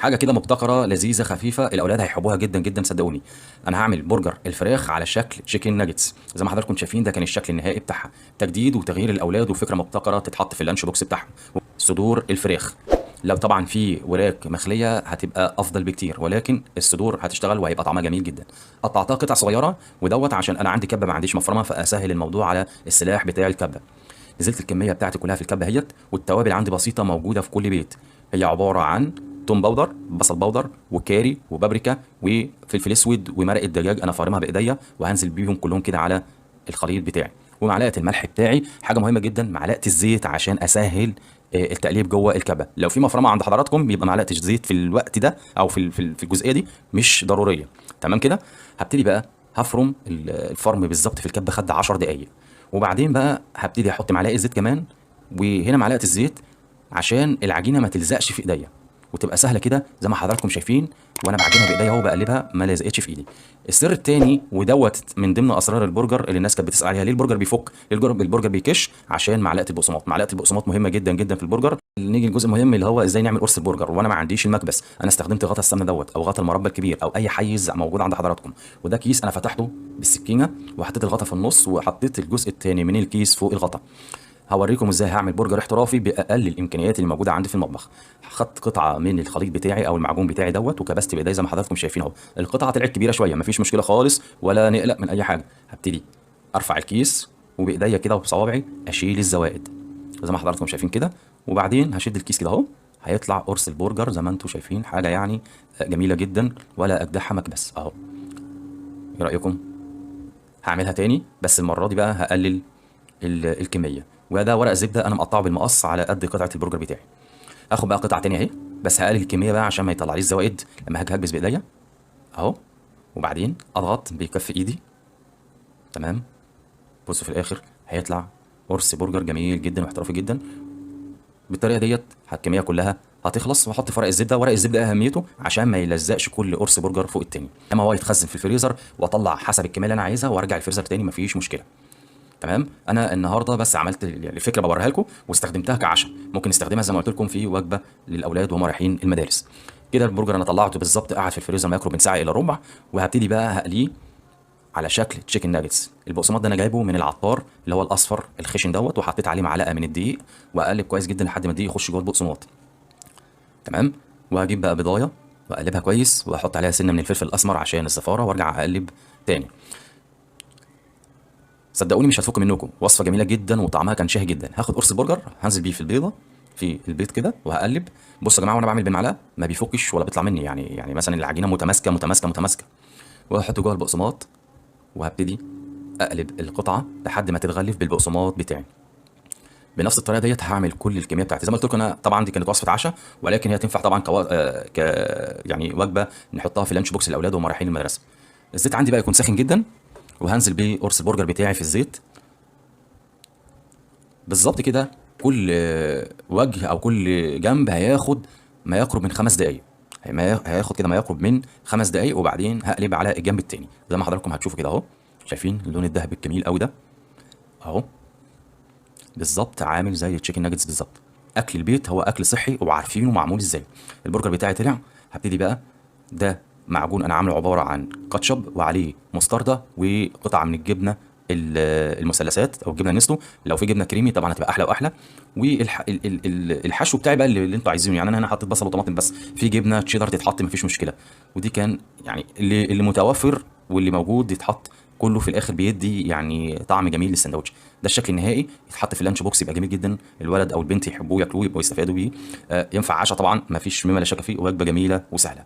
حاجه كده مبتكره لذيذه خفيفه، الاولاد هيحبوها جدا جدا صدقوني. انا هعمل برجر الفراخ على شكل تشيكن ناجتس زي ما حضراتكم شايفين، ده كان الشكل النهائي بتاعها. تجديد وتغيير الاولاد وفكره مبتكره تتحط في اللانش بوكس بتاعهم. صدور الفراخ، لو طبعا في وراك مخليه هتبقى افضل بكتير، ولكن الصدور هتشتغل وهيبقى طعمها جميل جدا. قطعتها قطع صغيره ودوت عشان انا عندي كبه ما عنديش مفرمه، فاسهل الموضوع على السلاح بتاع الكبه. نزلت الكميه بتاعتي كلها في الكبه اهيت، والتوابل عندي بسيطه موجوده في كل بيت. هي عباره عن توم باودر، بصل باودر، وكاري، وبابريكا، وفلفل اسود، ومرقه دجاج انا فارمها بايديا، وهنزل بيهم كلهم كده على الخليط بتاعي. ومعلقه الملح بتاعي، حاجه مهمه جدا معلقه الزيت عشان اسهل التقليب جوه الكبه. لو في مفرمه عند حضراتكم بيبقى معلقه الزيت في الوقت ده او في الجزئيه دي مش ضروريه. تمام كده. هبتدي بقى هفرم الفرم بالظبط في الكبه، خد 10 دقائق. وبعدين بقى هبتدي احط معلقه زيت كمان، وهنا معلقه الزيت عشان العجينه ما تلزقش في ايديا وتبقى سهله كده زي ما حضراتكم شايفين. وانا بعجنها بايديا اهو بقلبها ما لزقتش في ايدي. السر التاني ودوت من ضمن اسرار البرجر اللي الناس كانت بتسال عليها، ليه البرجر بيفك، ليه البرجر بيكش؟ عشان معلقه البقسماط. معلقه البقسماط مهمه جدا جدا في البرجر. نيجي للجزء المهم اللي هو ازاي نعمل قرص البرجر، وانا ما عنديش المكبس. انا استخدمت غطا السمنه دوت او غطا المربى الكبير او اي حيز موجود عند حضراتكم. وده كيس انا فتحته بالسكينه وحطيت الغطا في النص وحطيت الجزء الثاني من الكيس فوق الغطا. هوريكم ازاي هعمل برجر احترافي باقل الامكانيات اللي موجوده عندي في المطبخ. خدت قطعه من الخليط بتاعي او المعجون بتاعي دوت وكبست بايدي زي ما حضراتكم شايفين اهو. القطعه طلعت كبيره شويه، مفيش مشكله خالص ولا نقلق من اي حاجه. هبتدي ارفع الكيس وبايديا كده وبصوابعي اشيل الزوائد زي ما حضراتكم شايفين كده. وبعدين هشد الكيس كده اهو، هيطلع قرص البرجر زي ما انتم شايفين. حاجه يعني جميله جدا ولا اجدعها مكبس اهو. ايه رايكم؟ هعملها تاني بس المره دي بقى هقلل الكميه. وده ورق زبده انا مقطعه بالمقص على قد قطعه البرجر بتاعي. هاخد بقى قطعه تانية اهي، بس هقلل الكميه بقى عشان ما يطلعليش زوائد لما هاجي هكبس بايديا اهو. وبعدين اضغط بكف ايدي. تمام. بصوا في الاخر هيطلع قرص برجر جميل جدا واحترافي جدا. بالطريقه ديت الكميه كلها هتخلص، واحط في ورق الزبده. ورق الزبده اهميته عشان ما يلزقش كل قرص برجر فوق التاني، اما هو يتخزن في الفريزر واطلع حسب الكميه اللي انا عايزها وارجع الفريزر تاني مفيش مشكله. تمام. انا النهارده بس عملت الفكره بوريها لكم واستخدمتها كعشاء، ممكن نستخدمها زي ما قلت لكم في وجبه للاولاد وهم رايحين المدارس. كده البرجر انا طلعته بالظبط قاعد في الفريزر ما يقرب من ساعه الا ربع. وهبتدي بقى هقليه على شكل تشيكن ناجتس. البقسماط ده انا جايبه من العطار اللي هو الاصفر الخشن دوت، وحطيت عليه معلقه من الدقيق واقلب كويس جدا لحد ما الدقيق يخش جوه البقسماط. تمام. وهجيب بقى بضايه واقلبها كويس واحط عليها سنه من الفلفل الاسمر عشان الزفاره وارجع اقلب تاني. صدقوني مش هتفك منكم، وصفه جميله جدا وطعمها كان شهي جدا. هاخد قرص البرجر هنزل بيه في البيضه في البيض كده وهقلب. بصوا يا جماعه وانا بعمل بالمعلقه ما بيفكش ولا بيطلع مني، يعني مثلا العجينه متماسكه متماسكه متماسكه. وهحطه جوه البقسماط وهبتدي اقلب القطعه لحد ما تتغلف بالبقسماط بتاعي. بنفس الطريقه ديت هعمل كل الكميه بتاعتي. زي ما قلت لكم انا طبعا دي كانت وصفه عشاء، ولكن هي تنفع طبعا يعني وجبه نحطها في اللانش بوكس للاولاد وهم رايحين المدرسه. الزيت عندي بقى يكون ساخن جدا، وهنزل بيه قرص البرجر بتاعي في الزيت بالظبط كده. كل وجه او كل جنب هياخد ما يقرب من 5 دقايق. هياخد كده ما يقرب من 5 دقايق، وبعدين هقلب على الجنب التاني زي ما حضراتكم هتشوفوا كده اهو. شايفين اللون الذهبي الجميل قوي ده اهو، بالظبط عامل زي التشيكن ناجتس بالظبط. اكل البيت هو اكل صحي وعارفينه معمول ازاي. البرجر بتاعي طلع. هبتدي بقى ده معجون انا عامله عباره عن كاتشب وعليه مستردة وقطعه من الجبنه المثلثات او الجبنه نستو. لو في جبنه كريمي طبعا هتبقى احلى واحلى. والحشو بتاعي بقى اللي انتوا عايزينه، يعني انا هنا حطيت بصل وطماطم بس، في جبنه تشيدر تتحط مفيش مشكله. ودي كان يعني اللي متوفر واللي موجود يتحط كله في الاخر بيدي يعني طعم جميل للساندوتش. ده الشكل النهائي يتحط في اللانش بوكس يبقى جميل جدا، الولد او البنت يحبوه ياكلوه يبقوا يستفادوا بيه. ينفع عشاء طبعا مفيش مما لا شك فيه، وجبه جميله وسهله.